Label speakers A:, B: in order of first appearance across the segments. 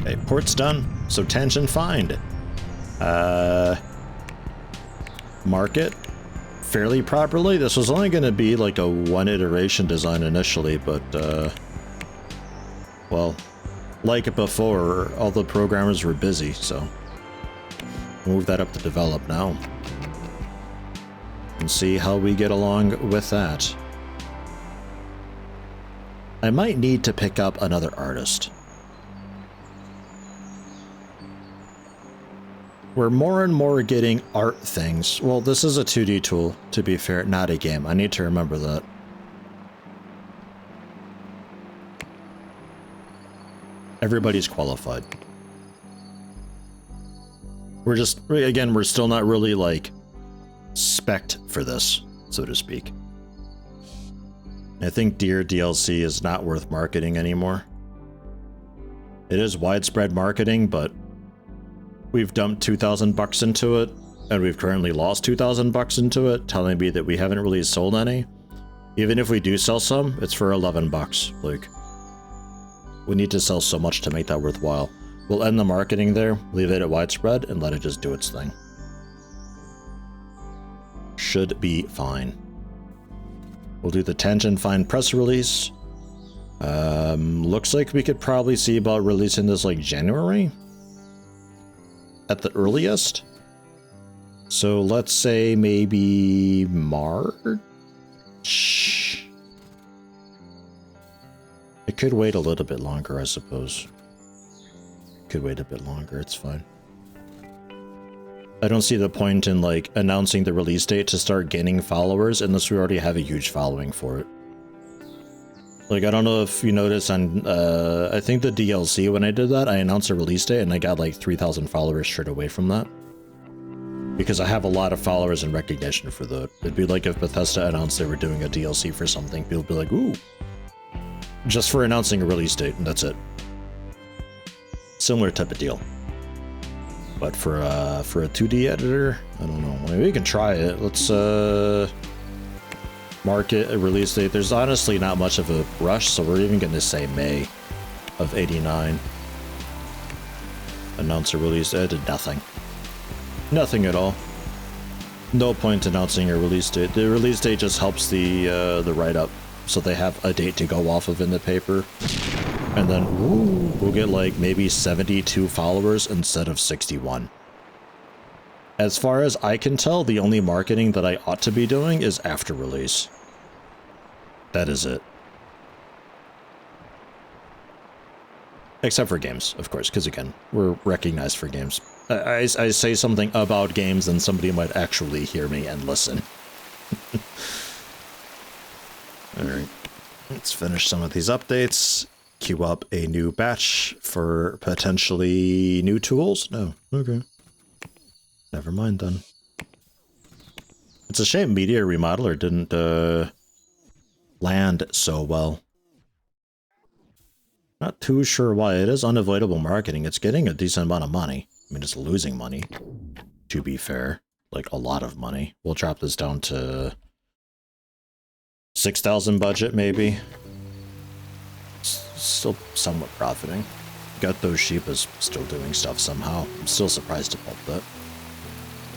A: Okay, port's done. So tangent find. Market fairly properly. This was only going to be like a one iteration design initially, but well, like before, all the programmers were busy, so move that up to develop now and see how we get along with that. I might need to pick up another artist. We're more and more getting art things. Well, this is a 2D tool, to be fair, not a game. I need to remember that. Everybody's qualified. We're just, again, we're still not really, like, spec'd for this, so to speak. I think Deer DLC is not worth marketing anymore. It is widespread marketing, but we've dumped $2,000 into it, and we've currently lost $2,000 into it, telling me that we haven't really sold any. Even if we do sell some, it's for $11. Like, we need to sell so much to make that worthwhile. We'll end the marketing there, leave it at widespread, and let it just do its thing. Should be fine. We'll do the tangent find press release. Looks like we could probably see about releasing this like January at the earliest. So let's say maybe March. It could wait a little bit longer, I suppose. Could wait a bit longer, it's fine. I don't see the point in like announcing the release date to start gaining followers unless we already have a huge following for it. Like, I don't know if you noticed on, I think the DLC, when I did that, I announced a release date and I got like 3,000 followers straight away from that. Because I have a lot of followers and recognition for that. It'd be like if Bethesda announced they were doing a DLC for something, people would be like, ooh. Just for announcing a release date, and that's it. Similar type of deal. But for a 2D editor, I don't know. I mean, we can try it. Let's market a release date. There's honestly not much of a rush, so we're even going to say May of '89. Announce a release date. Nothing. Nothing at all. No point announcing a release date. The release date just helps the write-up, so they have a date to go off of in the paper. And then, ooh, we'll get like maybe 72 followers instead of 61. As far as I can tell, the only marketing that I ought to be doing is after release. That is it. Except for games, of course, because again, we're recognized for games. I say something about games and somebody might actually hear me and listen. Alright, let's finish some of these updates. Queue up a new batch for potentially new tools? No. Okay. Never mind then. It's a shame Media Remodeler didn't land so well. Not too sure why. It is unavoidable marketing. It's getting a decent amount of money. I mean, it's losing money, to be fair. Like, a lot of money. We'll drop this down to 6,000 budget, maybe. Still somewhat profiting. Got those sheep is still doing stuff somehow. I'm still surprised about that.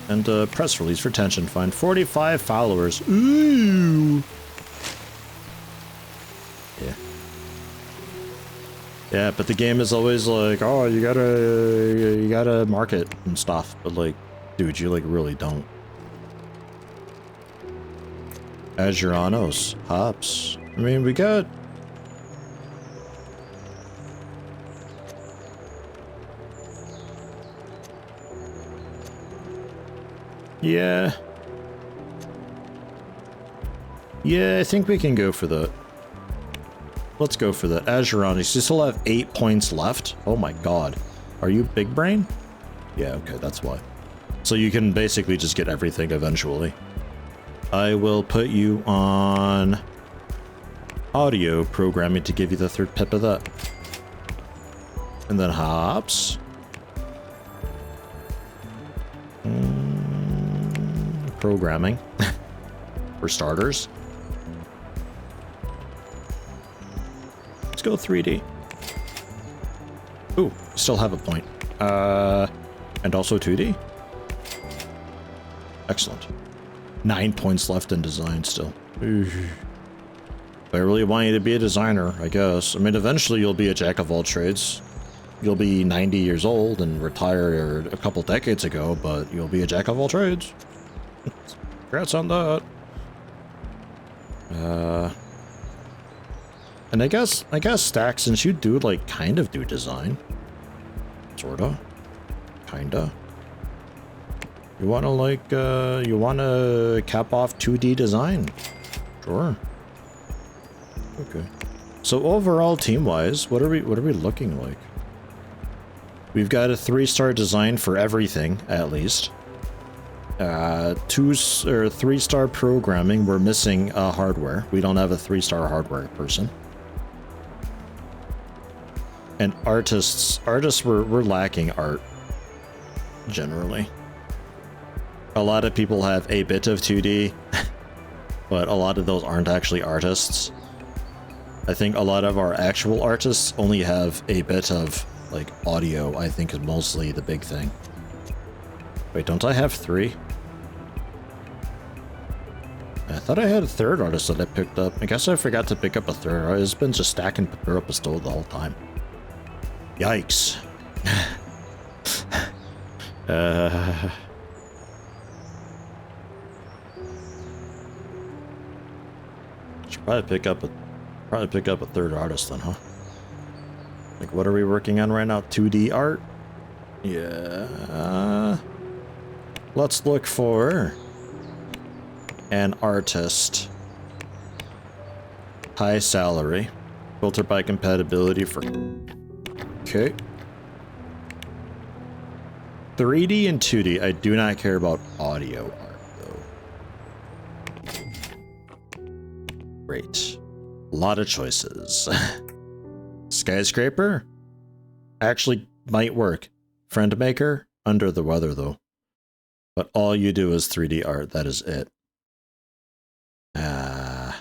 A: And press release for Tension Find. 45 followers. Ooh. Yeah. Yeah, but the game is always like, oh, you gotta market and stuff. But like, dude, you like really don't. Azuranos, hops. I mean, we got. Yeah. Yeah, I think we can go for that. Let's go for that. Azuranis, you still have 8 points left? Oh my god. Are you big brain? Yeah, okay, that's why. So you can basically just get everything eventually. I will put you on audio programming to give you the third pip of that. And then hops. Programming for starters. Let's go 3D. Ooh, still have a point. And also 2D? Excellent. 9 points left in design still. But I really want you to be a designer, I guess. I mean, eventually you'll be a jack of all trades. You'll be 90 years old and retired a couple decades ago, but you'll be a jack of all trades. Congrats on that. And I guess Stack, since you do like kind of do design, sorta, kinda. You wanna like you wanna cap off 2D design? Sure. Okay. So overall, team-wise, what are we looking like? We've got a 3-star design for everything, at least. 3-star programming. We're missing hardware. We don't have a 3-star hardware person. And artists, we're lacking art, generally. A lot of people have a bit of 2D, but a lot of those aren't actually artists. I think a lot of our actual artists only have a bit of, like, audio, I think is mostly the big thing. Wait, don't I have 3? I thought I had a 3rd artist that I picked up. I guess I forgot to pick up a 3rd artist. It's been just stacking paper up a stove the whole time. Yikes. Should probably pick up a 3rd artist then, huh? Like, what are we working on right now? 2D art? Yeah. Let's look for an artist. High salary. Filter by compatibility for... Okay. 3D and 2D. I do not care about audio art, though. Great. A lot of choices. Skyscraper? Actually might work. Friend maker? Under the weather, though. But all you do is 3D art. That is it. I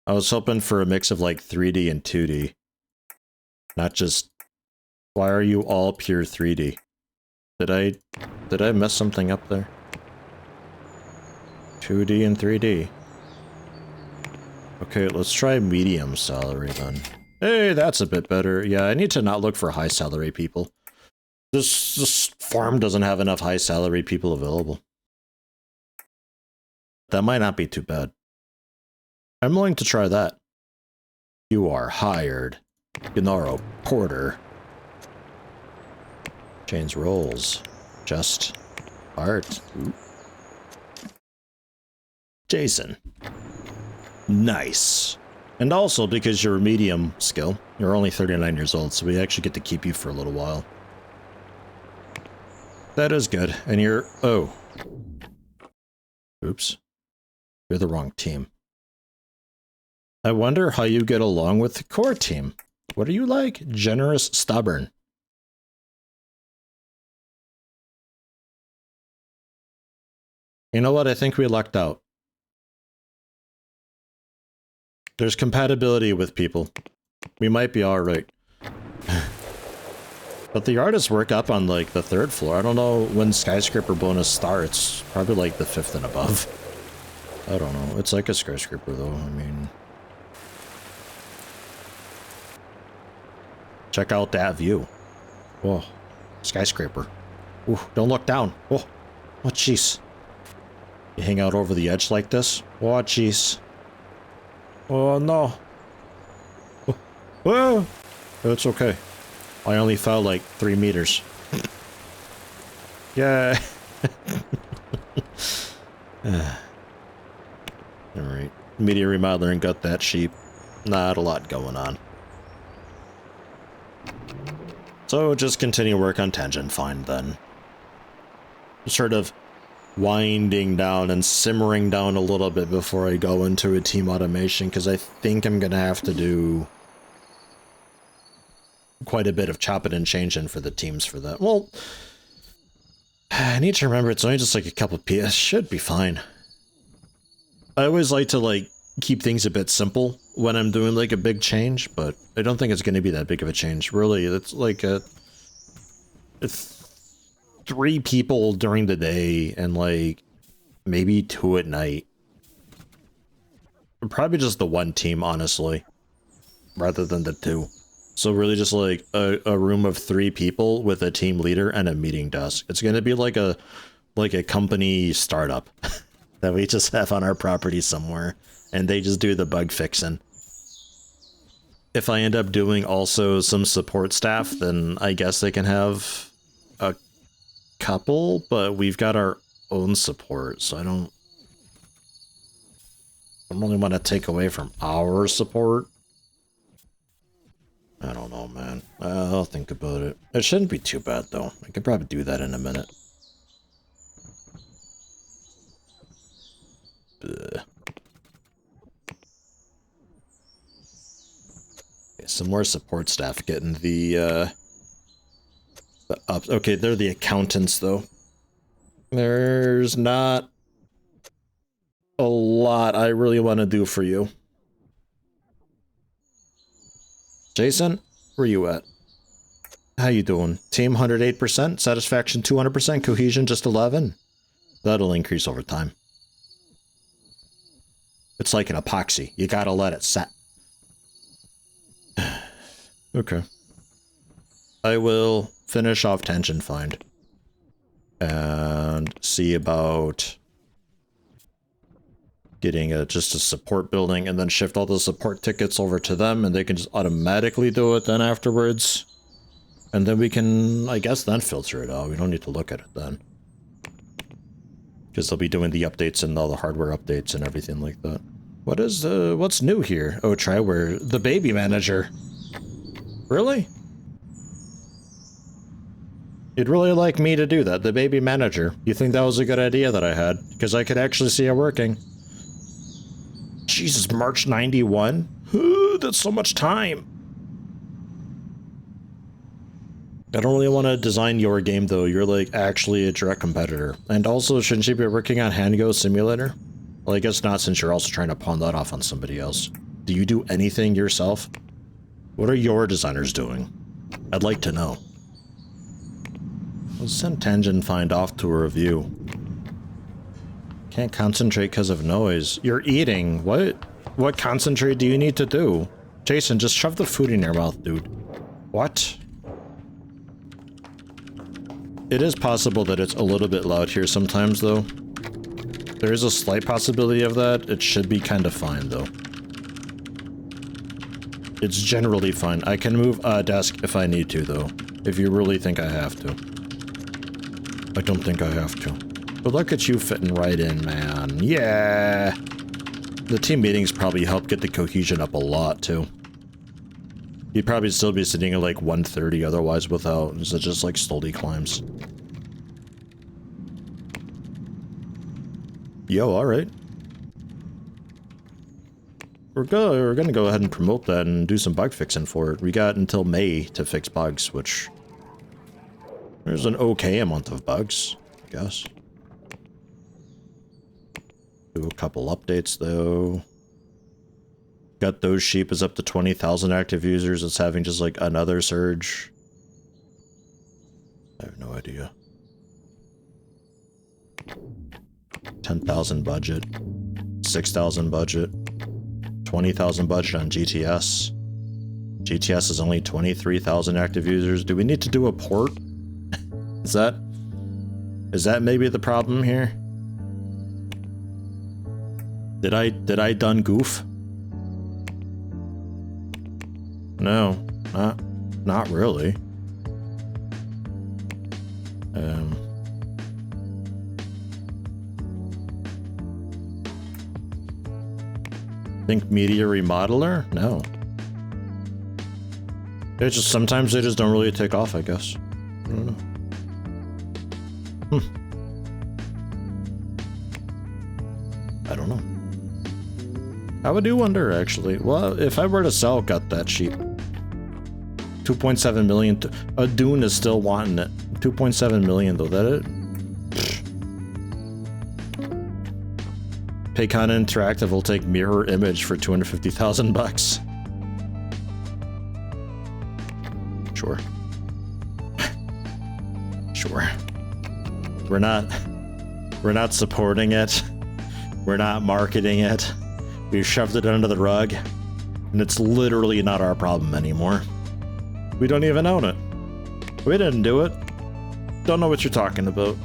A: was hoping for a mix of like 3D and 2D. Not just... Why are you all pure 3D? Did I mess something up there? 2D and 3D. Okay, let's try medium salary then. Hey, that's a bit better. Yeah, I need to not look for high salary people. This farm doesn't have enough high salary people available. That might not be too bad. I'm willing to try that. You are hired. Gennaro Porter. Change roles. Just art. Ooh. Jason. Nice. And also, because you're medium skill, you're only 39 years old, so we actually get to keep you for a little while. That is good. And you're... Oh. Oops. You're the wrong team. I wonder how you get along with the core team. What are you like? Generous, stubborn. You know what? I think we lucked out. There's compatibility with people. We might be alright. But the artists work up on, like, the 3rd floor. I don't know when skyscraper bonus starts. Probably, like, the 5th and above. I don't know. It's like a skyscraper, though. I mean... Check out that view. Whoa. Skyscraper. Ooh, don't look down. Oh, oh, jeez. You hang out over the edge like this? Oh, jeez. Oh, no. Oh, oh. It's okay. I only fell like 3 meters. Yeah. Alright. Media remodeling got that sheep. Not a lot going on. So just continue work on Tangent Find then. Sort of winding down and simmering down a little bit before I go into a team automation, because I think I'm gonna have to do quite a bit of chopping and changing for the teams for that. Well, I need to remember it's only just like a couple PS. Should be fine. I always like to like keep things a bit simple when I'm doing like a big change, but I don't think it's going to be that big of a change. Really, it's like it's 3 people during the day and like maybe 2 at night. Probably just the 1 team, honestly, rather than the 2. So really just like a room of 3 people with a team leader and a meeting desk. It's going to be like a company startup that we just have on our property somewhere, and they just do the bug fixing. If I end up doing also some support staff, then I guess they can have a couple, but we've got our own support, so I don't really want to take away from our support. I don't know, man. I'll think about it. It shouldn't be too bad, though. I could probably do that in a minute. Ugh. Okay, some more support staff getting the up. Okay, they're the accountants, though. There's not a lot I really want to do for you. Jason, where you at? How you doing? Team 108%, satisfaction 200%, cohesion just 11. That'll increase over time. It's like an epoxy. You gotta let it set. Okay. I will finish off Tension Find. And see about getting just a support building and then shift all the support tickets over to them and they can just automatically do it then afterwards. And then we can, I guess, then filter it out. We don't need to look at it then. Because they'll be doing the updates and all the hardware updates and everything like that. What is what's new here? Oh, Triware, the baby manager. Really? You'd really like me to do that, the baby manager. You think that was a good idea that I had? Because I could actually see it working. Jesus, March 91? That's so much time. I don't really want to design your game, though. You're, like, actually a direct competitor. And also, shouldn't you be working on Hango Simulator? Well, I guess not, since you're also trying to pawn that off on somebody else. Do you do anything yourself? What are your designers doing? I'd like to know. Let's send Tension Find off to a review. Can't concentrate because of noise. You're eating. What? What concentrate do you need to do? Jason, just shove the food in your mouth, dude. What? It is possible that it's a little bit loud here sometimes, though. There is a slight possibility of that. It should be kind of fine, though. It's generally fine. I can move a desk if I need to, though. If you really think I have to. I don't think I have to. But look at you fitting right in, man. Yeah! The team meetings probably help get the cohesion up a lot, too. You'd probably still be sitting at like 130 otherwise without, so it just like slowly climbs. Yo, alright. We're gonna go ahead and promote that and do some bug fixing for it. We got until May to fix bugs, which... There's an okay amount of bugs, I guess. Do a couple updates, though. Got those sheep is up to 20,000 active users. It's having just like another surge. I have no idea. 10,000 budget. 6,000 budget. 20,000 budget on GTS. GTS is only 23,000 active users. Do we need to do a port? Is that maybe the problem here? Did I done goof? No, not really. Think media remodeler? No. It's just sometimes they just don't really take off, I guess. I don't know. I don't know. I would do wonder, actually. Well, if I were to sell, got that sheep. 2.7 million. A Dune is still wanting it. 2.7 million, though. That it? Paycon Interactive will take mirror image for 250,000 bucks. Sure. Sure. We're not supporting it. We're not marketing it. We've shoved it under the rug, and it's literally not our problem anymore. We don't even own it. We didn't do it. Don't know what you're talking about.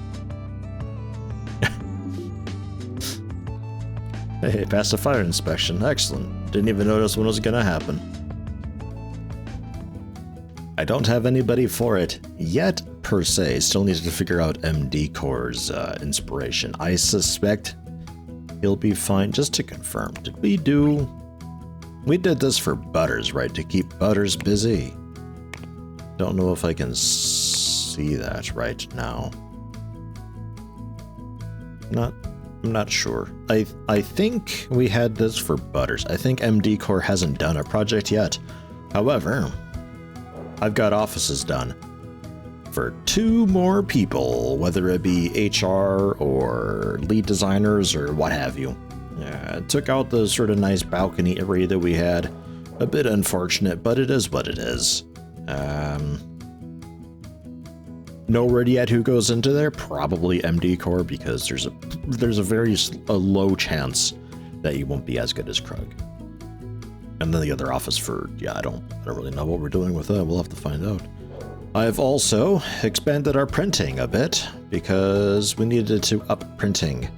A: Hey, passed a fire inspection. Excellent. Didn't even notice when it was gonna happen. I don't have anybody for it yet, per se. Still needed to figure out MD Core's inspiration. I suspect he'll be fine. Just to confirm, we did this for Butters, right? To keep Butters busy. Don't know if I can see that right now. I'm not sure. I think we had this for Butters. I think MD Core hasn't done a project yet. However, I've got offices done for 2 more people, whether it be HR or lead designers or what have you. It took out the sort of nice balcony area that we had. A bit unfortunate, but it is what it is. No word yet who goes into there. Probably MD Core, because there's a very low chance that you won't be as good as Krug. And then the other office for, yeah, I don't really know what we're doing with that. We'll have to find out. I've also expanded our printing a bit because we needed to up printing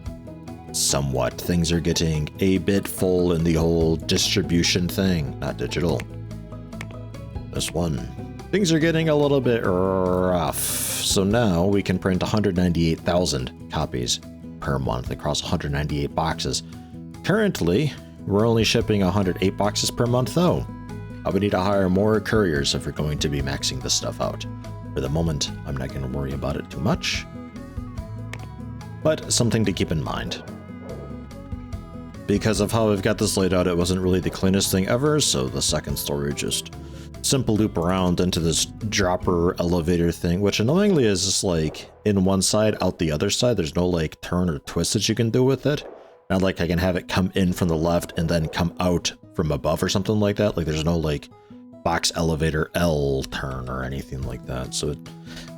A: somewhat. Things are getting a bit full in the whole distribution thing, not digital. This one. Things are getting a little bit rough. So now we can print 198,000 copies per month across 198 boxes. Currently, we're only shipping 108 boxes per month though. I would need to hire more couriers if we're going to be maxing this stuff out. For the moment, I'm not going to worry about it too much. But something to keep in mind. Because of how I've got this laid out, it wasn't really the cleanest thing ever, so the second story just simple loop around into this dropper elevator thing, which annoyingly is just like in one side, out the other side. There's no like turn or twist that you can do with it. Not like I can have it come in from the left and then come out from above or something like that. Like there's no like box elevator L turn or anything like that. So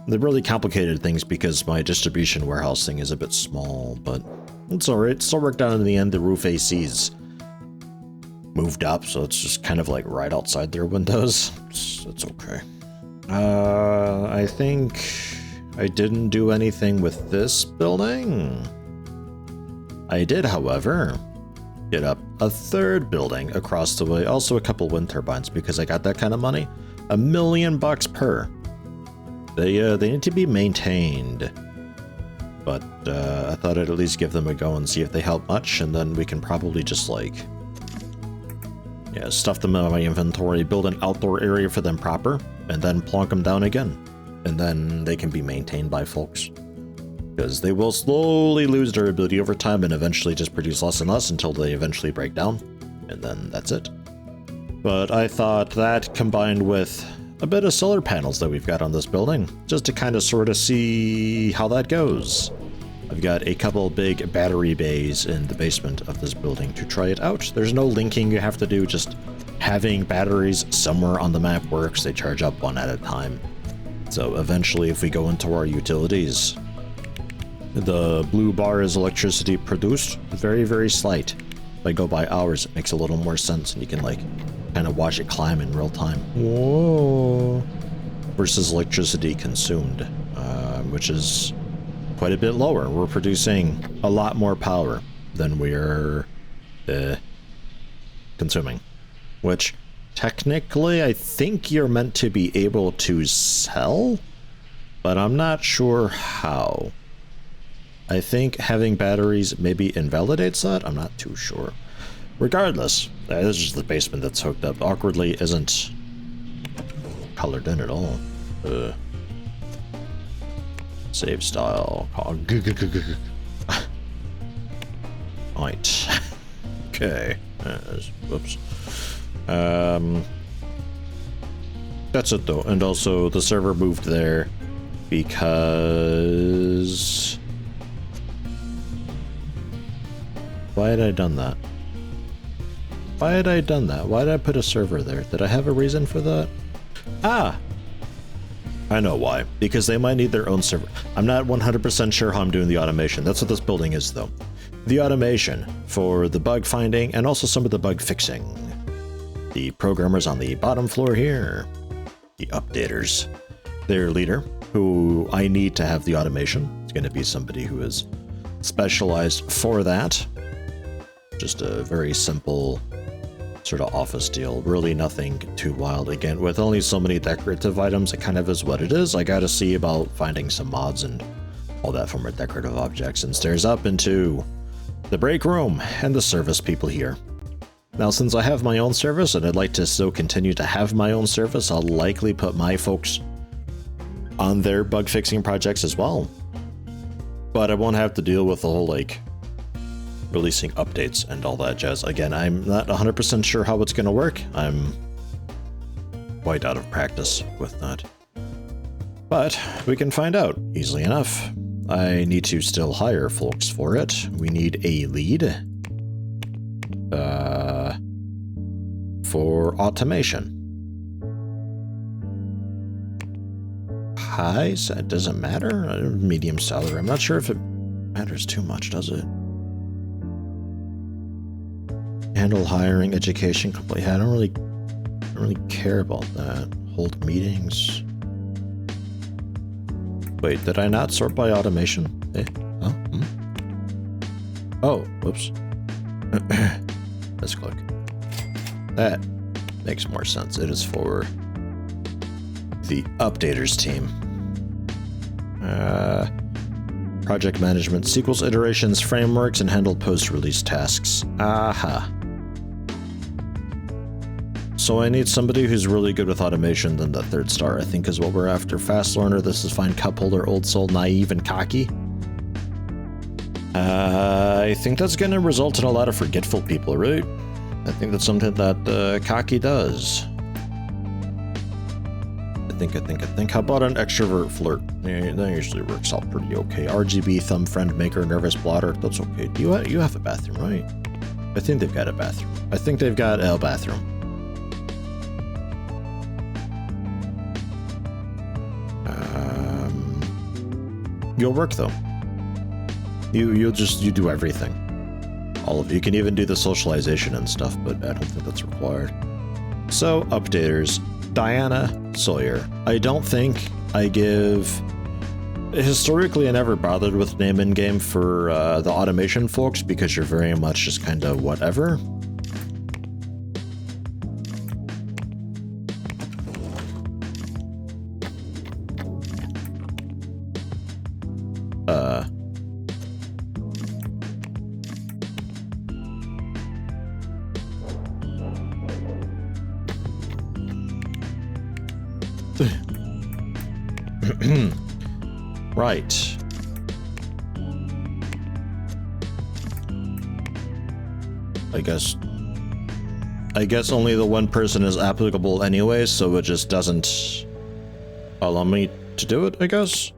A: they're really complicated things because my distribution warehouse thing is a bit small, but it's alright. Still worked out in the end. The roof AC's moved up, so it's just kind of like right outside their windows. It's okay. I think I didn't do anything with this building. I did, however, get up a 3rd building across the way. Also a couple wind turbines because I got that kind of money. $1 million per. They need to be maintained. But I thought I'd at least give them a go and see if they help much, and then we can probably just like, yeah, stuff them in my inventory, build an outdoor area for them proper, and then plonk them down again. And then they can be maintained by folks. Because they will slowly lose durability over time and eventually just produce less and less until they eventually break down. And then that's it. But I thought that combined with a bit of solar panels that we've got on this building, just to kind of sort of see how that goes. I've got a couple big battery bays in the basement of this building to try it out. There's no linking you have to do, just having batteries somewhere on the map works. They charge up one at a time. So eventually if we go into our utilities, the blue bar is electricity produced, very, very slight. If I go by hours, it makes a little more sense and you can like kind of watch it climb in real time. Whoa. Versus electricity consumed, which is quite a bit lower. We're producing a lot more power than we're consuming, which technically I think you're meant to be able to sell, but I'm not sure how. I think having batteries maybe invalidates that. I'm not too sure. Regardless, this is just the basement that's hooked up. Awkwardly isn't colored in at all. Save style. Right. Okay. Whoops. That's it though. And also the server moved there because Why had I done that? Why had I done that? Why did I put a server there? Did I have a reason for that? Ah! I know why. Because they might need their own server. I'm not 100% sure how I'm doing the automation. That's what this building is, though. The automation for the bug finding and also some of the bug fixing. The programmers on the bottom floor here. The updaters. Their leader, who I need to have the automation. It's going to be somebody who is specialized for that. Just a very simple sort of office deal. Really nothing too wild. Again, with only so many decorative items, it kind of is what it is. I gotta see about finding some mods and all that for more decorative objects, and stairs up into the break room and the service people here. Now, since I have my own service and I'd like to still continue to have my own service, I'll likely put my folks on their bug fixing projects as well. But I won't have to deal with the whole, like, releasing updates and all that jazz. Again, I'm not 100% sure how it's going to work. I'm quite out of practice with that. But we can find out easily enough. I need to still hire folks for it. We need a lead for automation. High, so it doesn't matter. Medium salary. I'm not sure if it matters too much, does it? Handle hiring, education, complete. I don't really care about that. Hold meetings. Wait, did I not sort by automation? Oh, oh, whoops. Let's click. That makes more sense. It is for the updaters team. Project management, sequels, iterations, frameworks, and handle post-release tasks. Aha. So I need somebody who's really good with automation, then the third star, I think, is what we're after. Fast learner, this is fine. Cup holder, old soul, naive, and cocky. I think that's going to result in a lot of forgetful people, right? I think that's something that cocky does. I think. How about an extrovert flirt? Yeah, that usually works out pretty okay. RGB, thumb, friend maker, nervous blotter. That's okay. You have a bathroom, right? I think they've got a bathroom. I think they've got a bathroom. You'll work though. You do everything. All of you can even do the socialization and stuff, but I don't think that's required. So updaters, Diana Sawyer. I don't think I give. Historically, I never bothered with name in game for the automation folks because you're very much just kind of whatever. Right. I guess only the one person is applicable anyway, so it just doesn't allow me to do it, I guess.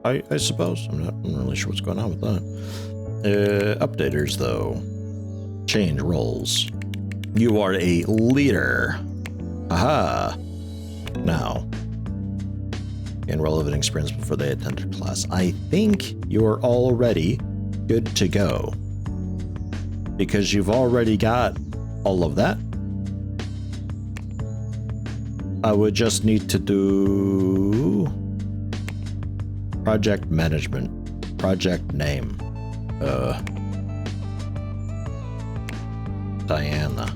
A: I suppose. I'm not really sure what's going on with that. Updaters, though. Change roles. You are a leader. Aha. Now, gain relevant experience before they attended class. I think you're already good to go. Because you've already got all of that. I would just need to do project management, project name. Diana.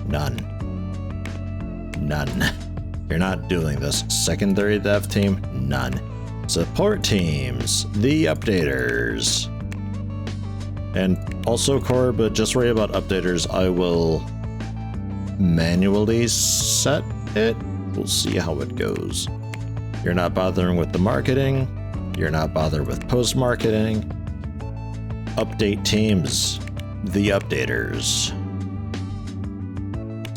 A: None. You're not doing this. Secondary dev team? None. Support teams. The updaters. And also core, but just worry about updaters. I will manually set it. We'll see how it goes. You're not bothering with the marketing. You're not bothered with post-marketing. Update teams. The updaters.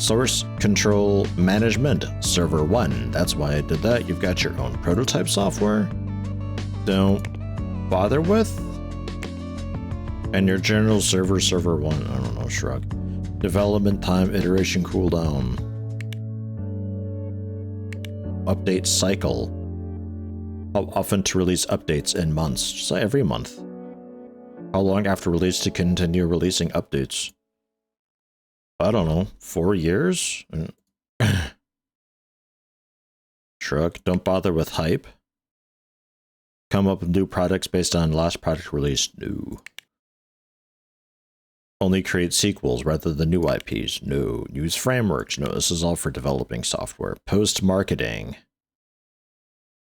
A: Source control management, server 1. That's why I did that. You've got your own prototype software. Don't bother with. And your general server, server 1. I don't know, shrug. Development time, iteration cooldown. Update cycle. How often to release updates in months? Just like every month. How long after release to continue releasing updates? I don't know, 4 years? Shrug. Don't bother with hype. Come up with new products based on last product release. No. Only create sequels rather than new IPs. No. Use frameworks. No, this is all for developing software. Post-marketing.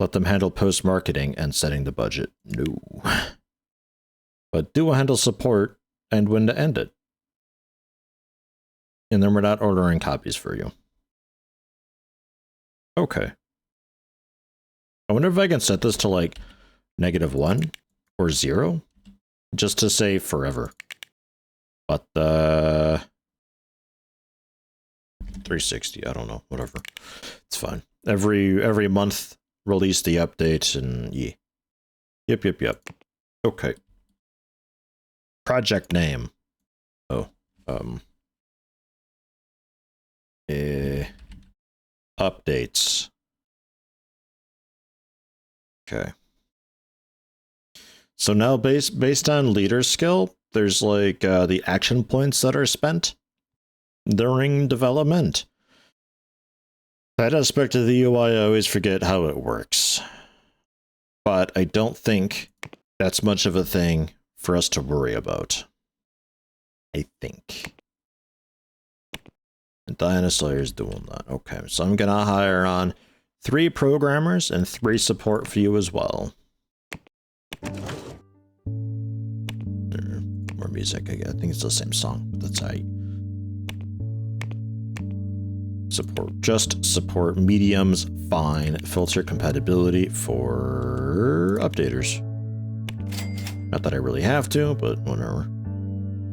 A: Let them handle post-marketing and setting the budget. No. But do handle support and when to end it. And then we're not ordering copies for you. Okay. I wonder if I can set this to like -1 or 0. Just to say forever. But 360, I don't know, whatever. It's fine. Every month release the update and yeah. Yep. Okay. Project name. Oh. Updates. Okay. So now based on leader skill, there's like the action points that are spent during development. That aspect of the UI, I always forget how it works. But I don't think that's much of a thing for us to worry about. I think. And Diana Slayer's doing that. Okay, so I'm gonna hire on 3 programmers and 3 support for you as well. More music, I think it's the same song, but that's how support. Just support. Mediums, fine. Filter compatibility for updaters. Not that I really have to, but whatever.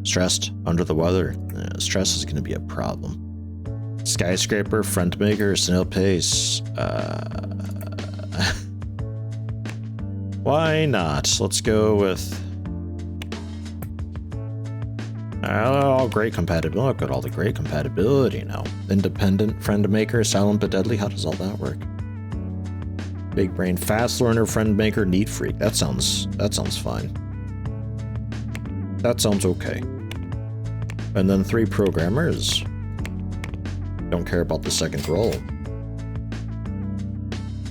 A: Stressed, under the weather. Stress is going to be a problem. Skyscraper, friend maker, snail pace. Why not? Let's go with all great compatibility. I've got all the great compatibility now. Independent, friend maker, silent but deadly. How does all that work? Big brain, fast learner, friend maker, neat freak. That sounds fine. That sounds okay. And then 3 programmers. Don't care about the second role.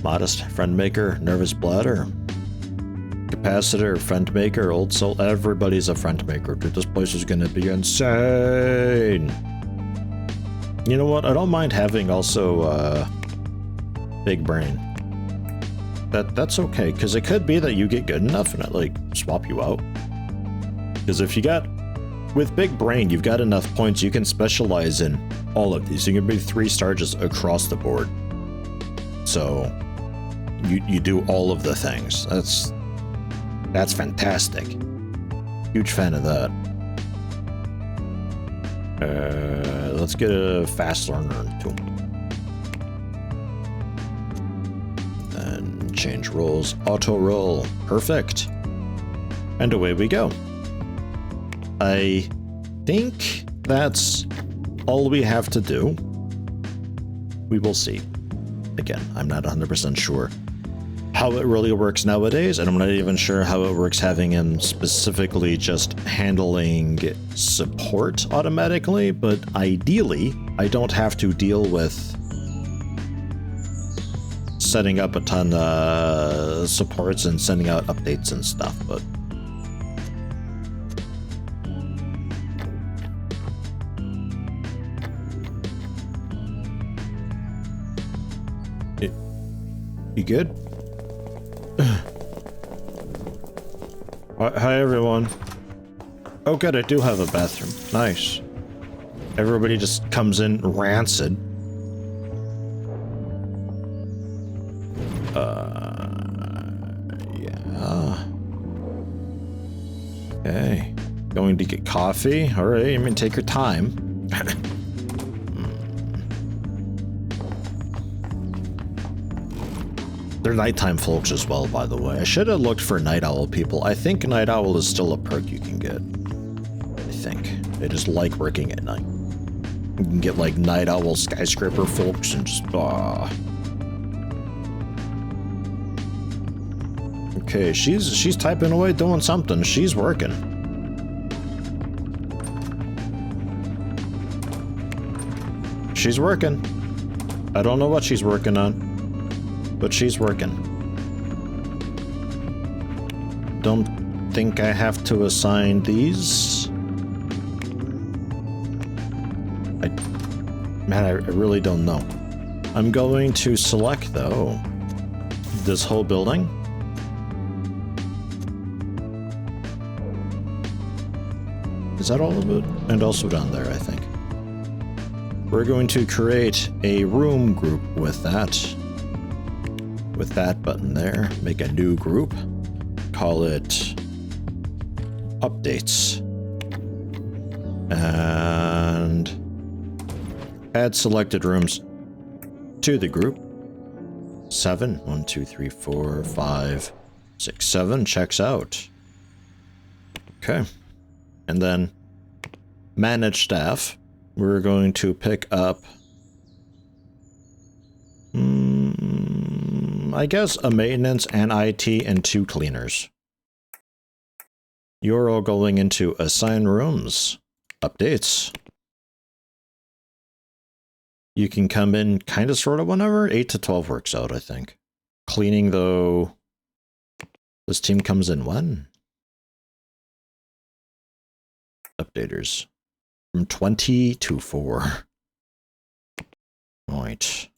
A: Modest, friend maker, nervous bladder. Capacitor, friend maker, old soul. Everybody's a friend maker. Dude, this place is gonna be insane. You know what? I don't mind having also big brain. That's okay, because it could be that you get good enough and it like swap you out. Because if you got with big brain, you've got enough points, you can specialize in all of these. You can be 3-star just across the board. So you do all of the things. That's fantastic. Huge fan of that. Let's get a fast learner too. And change roles. Auto roll. Perfect. And away we go. I think that's all we have to do. We will see. Again, I'm not 100% sure how it really works nowadays, and I'm not even sure how it works having him specifically just handling support automatically, but ideally, I don't have to deal with setting up a ton of supports and sending out updates and stuff, but you good? Hi everyone. Oh good, I do have a bathroom. Nice. Everybody just comes in rancid. Yeah. Okay. Going to get coffee? Alright, I mean take your time. They're nighttime folks as well, by the way. I should have looked for night owl people. I think night owl is still a perk you can get. I think. They just like working at night. You can get like night owl skyscraper folks and just Okay, she's typing away doing something. She's working. She's working. I don't know what she's working on, but she's working. Don't think I have to assign these. Man, I really don't know. I'm going to select, though, this whole building. Is that all of it? And also down there, I think. We're going to create a room group with that. With that button there. Make a new group. Call it Updates. And add selected rooms to the group. 7. 1, 2, 3, 4, 5, 6, 7. Checks out. Okay. And then manage staff. We're going to pick up, I guess, a maintenance and IT and 2 cleaners. You're all going into assign rooms. Updates. You can come in kind of sort of whenever. 8 to 12 works out, I think. Cleaning, though, this team comes in when? Updaters. From 20 to 4. Right.